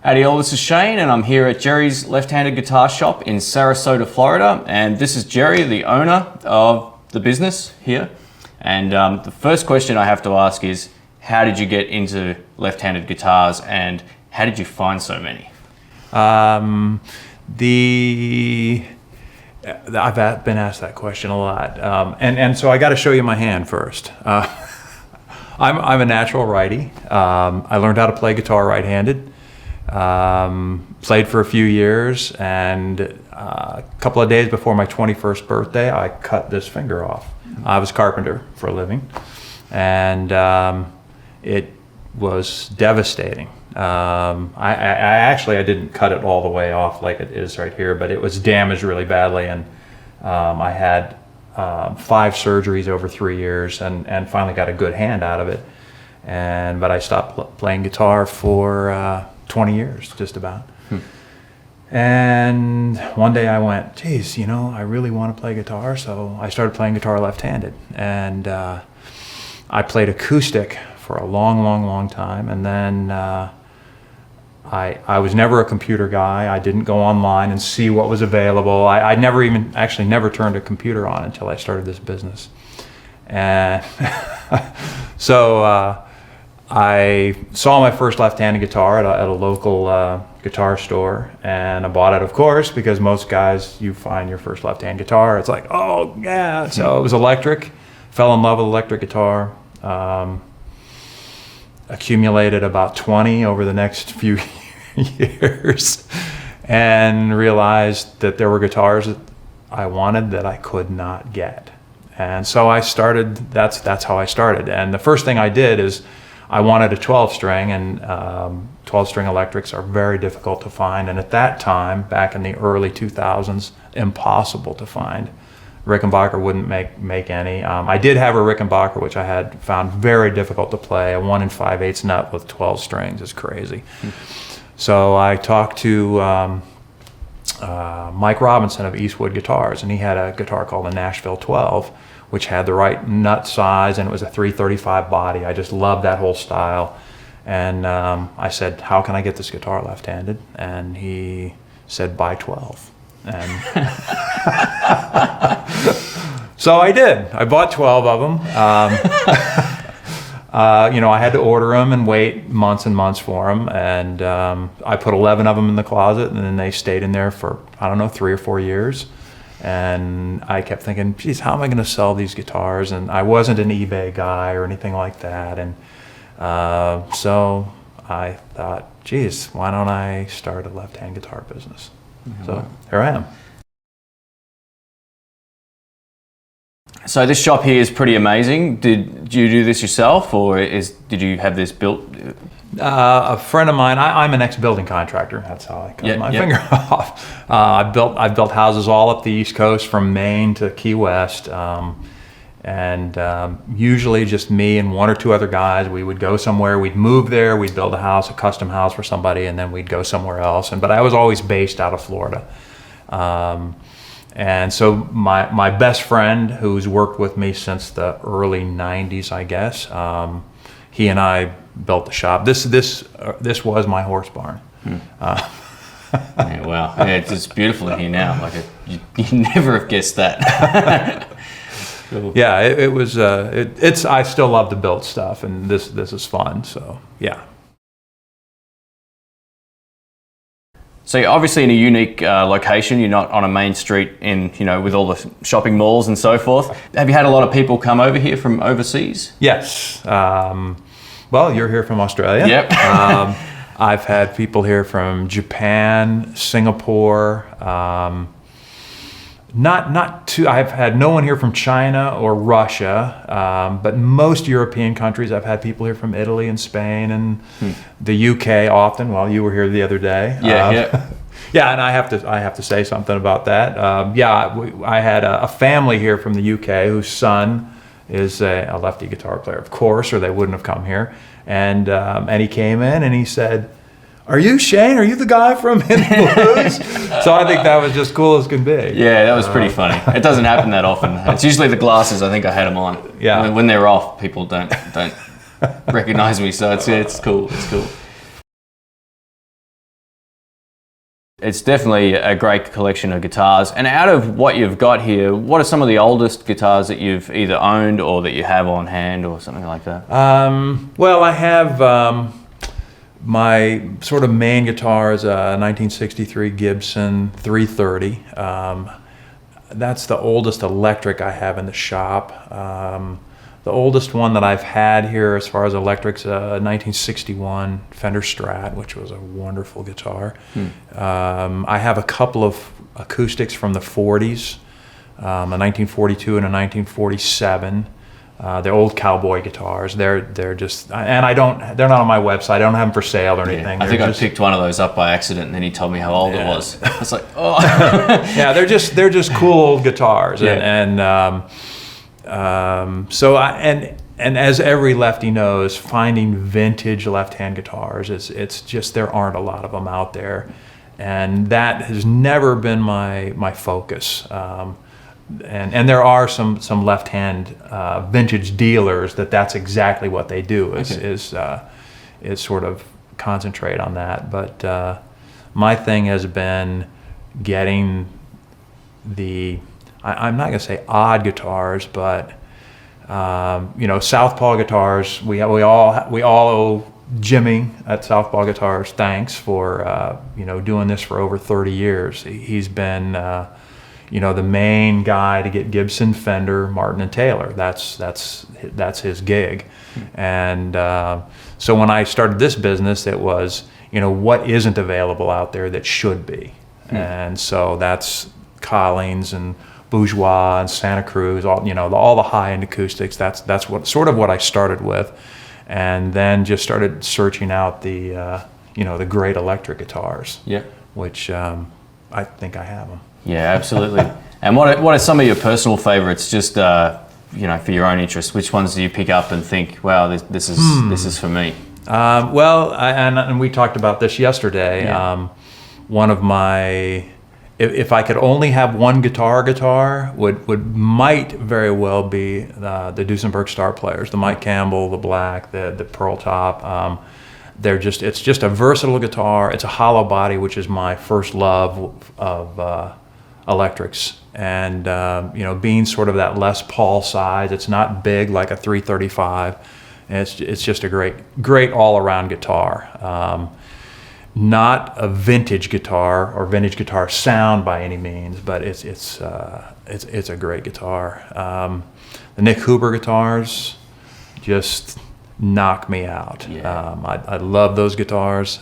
Howdy all, this is Shane and I'm here at Jerry's Left-Handed Guitar Shop in Sarasota, Florida, and this is Jerry, the owner of the business here. And the first question I have to ask is, how did you get into left-handed guitars and how did you find so many? I've been asked that question a lot, and so I got to show you my hand first. I'm a natural righty. I learned how to play guitar right-handed. Played for a few years, and a couple of days before my 21st birthday, I cut this finger off. I was a carpenter for a living, and it was devastating. I didn't cut it all the way off like it is right here, but it was damaged really badly, and I had 5 surgeries over 3 years, and finally got a good hand out of it. But I stopped playing guitar for 20 years, just about. And one day I went, geez, you know, I really want to play guitar, so I started playing guitar left-handed. And I played acoustic for a long time, and then I was never a computer guy. I didn't go online and see what was available. I never turned a computer on until I started this business. And so I saw my first left-handed guitar at a local guitar store, and I bought it, of course, because most guys, you find your first left-hand guitar, it's like, oh yeah. So it was electric. Fell in love with electric guitar. Accumulated about 20 over the next few years, and realized that there were guitars that I wanted that I could not get. And so I started, that's how I started. And the first thing I did is I wanted a 12-string, and 12-string electrics are very difficult to find. And at that time, back in the early 2000s, impossible to find. Rickenbacker wouldn't make any. I did have a Rickenbacker, which I had found very difficult to play. A 1 5/8 nut with 12 strings is crazy. So I talked to Mike Robinson of Eastwood Guitars, and he had a guitar called the Nashville 12, which had the right nut size, and it was a 335 body. I just loved that whole style. And I said, how can I get this guitar left-handed? And he said, buy 12. And so I did. I bought 12 of them. You know, I had to order them and wait months and months for them. And I put 11 of them in the closet, and then they stayed in there for, I don't know, 3 or 4 years. And I kept thinking, geez, how am I going to sell these guitars? And I wasn't an eBay guy or anything like that. And so I thought, geez, why don't I start a left-hand guitar business? So here I am. So this shop here is pretty amazing. Did you do this yourself, or did you have this built? A friend of mine, I'm an ex-building contractor. That's how I cut my finger off. I've built houses all up the East Coast, from Maine to Key West, and usually just me and 1 or 2 other guys. We would go somewhere, we'd move there, we'd build a house, a custom house for somebody, and then we'd go somewhere else. But I was always based out of Florida. And so my best friend, who's worked with me since the early 90s, I guess, he and I built the shop. This was my horse barn. Yeah, wow, yeah, it's beautiful in here now. Like you never have guessed that. Cool. Yeah, it was. I still love to build stuff, and this is fun. So yeah. So you're obviously in a unique location. You're not on a main street with all the shopping malls and so forth. Have you had a lot of people come over here from overseas? Yes. Well, you're here from Australia. Yep. I've had people here from Japan, Singapore. I've had no one here from China or Russia, but most European countries, I've had people here from Italy and Spain and the UK often. Well, you were here the other day. Yeah. Yeah, and I have to say something about that. I had a family here from the UK whose son is a lefty guitar player, of course, or they wouldn't have come here. And he came in and he said, "Are you Shane? Are you the guy from In the Blues?" So I think that was just cool as can be. Yeah, that was pretty funny. It doesn't happen that often. It's usually the glasses. I think I had them on. Yeah. When they're off, people don't recognize me. So it's cool. It's cool. It's definitely a great collection of guitars. And out of what you've got here, what are some of the oldest guitars that you've either owned or that you have on hand or something like that? Well, I have my sort of main guitar is a 1963 Gibson 330. That's the oldest electric I have in the shop. The oldest one that I've had here as far as electrics, a 1961 Fender Strat, which was a wonderful guitar. I have a couple of acoustics from the 40s, a 1942 and a 1947. They're old cowboy guitars. They're just, and they're not on my website. I don't have them for sale or anything. I think I picked one of those up by accident, and then he told me how old it was. I was like, oh. Yeah, they're just cool old guitars, so as every lefty knows, finding vintage left-hand guitars, it's just there aren't a lot of them out there, and that has never been my focus. And there are some left-hand vintage dealers that's exactly what they do is sort of concentrate on that. But my thing has been getting I'm not going to say odd guitars, but Southpaw guitars. We all owe Jimmy at Southpaw Guitars thanks for doing this for over 30 years. He's been the main guy to get Gibson, Fender, Martin, and Taylor. That's his gig. And so when I started this business, it was what isn't available out there that should be, and so that's Collins and Bourgeois and Santa Cruz, all the high-end acoustics. That's what I started with, and then just started searching out the great electric guitars. Yeah, which I think I have them. Yeah, absolutely. And what are some of your personal favorites? Just for your own interest, which ones do you pick up and think, wow, this is for me? And we talked about this yesterday. Yeah. One of my if I could only have one guitar might very well be the Duesenberg Star Players, the Mike Campbell, the black, the pearl top. It's just a versatile guitar. It's a hollow body, which is my first love of electrics. And being sort of that Les Paul size, it's not big like a 335. And it's just a great all-around guitar. Not a vintage guitar or vintage guitar sound by any means, but it's a great guitar. The Nick Huber guitars just knock me out. Yeah. I love those guitars.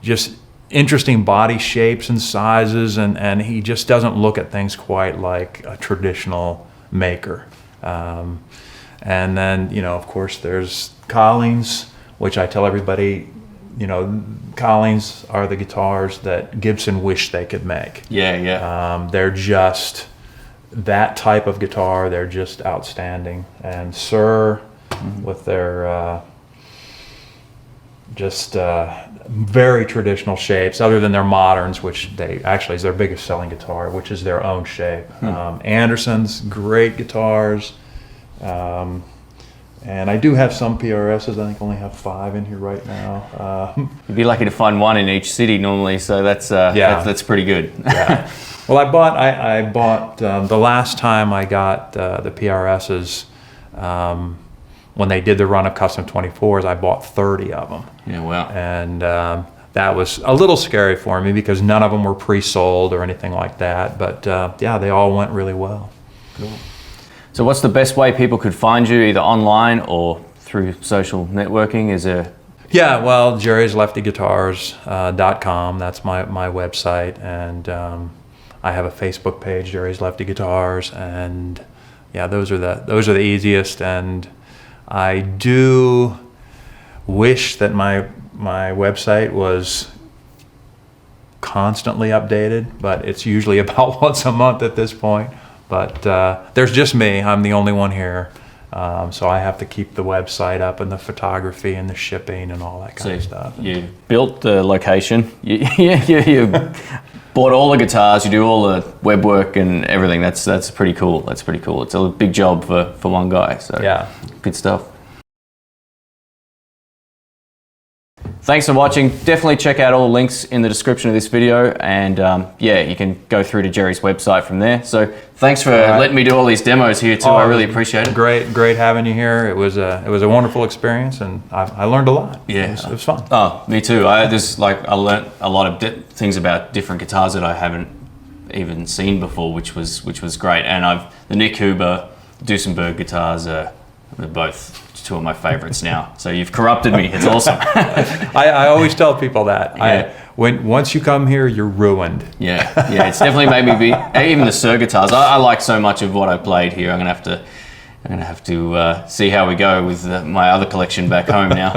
Just interesting body shapes and sizes, and he just doesn't look at things quite like a traditional maker. And then of course there's Collins, which I tell everybody. Collins are the guitars that Gibson wished they could make. Yeah. They're just that type of guitar. They're just outstanding. And Sir, with their very traditional shapes, other than their moderns, which is their biggest selling guitar, which is their own shape. Anderson's great guitars. And I do have some PRSs. I think I only have 5 in here right now. You'd be lucky to find one in each city normally, so that's pretty good. Yeah. Well, I bought the last time I got the PRSs, when they did the run of Custom 24s, I bought 30 of them. Yeah, wow. And that was a little scary for me because none of them were pre-sold or anything like that. But they all went really well. Cool. So what's the best way people could find you, either online or through social networking? Is there... Yeah, well, jerry'sleftyguitars.com. That's my website, and I have a Facebook page, Jerry's Lefty Guitars, and those are the easiest. And I do wish that my website was constantly updated, but it's usually about once a month at this point. But there's just me. I'm the only one here, So I have to keep the website up and the photography and the shipping and all that kind of stuff. You built the location. You bought all the guitars. You do all the web work and everything. That's pretty cool. That's pretty cool. It's a big job for one guy. So Yeah. good stuff. Thanks for watching. Definitely check out all the links in the description of this video, and yeah, you can go through to Jerry's website from there. So thanks for letting me do all these demos here too. I really appreciate it. Great having you here. It was a wonderful experience, and I learned a lot. Yeah, it was fun. Oh, me too. I learned a lot of things about different guitars that I haven't even seen before, which was great. And the Nick Huber Duesenberg guitars are both two of my favorites now. So you've corrupted me. It's awesome. I always tell people that. Yeah. Once you come here, you're ruined. Yeah. It's definitely made me be. Even the Sir guitars. I like so much of what I played here. I'm gonna have to see how we go with my other collection back home now.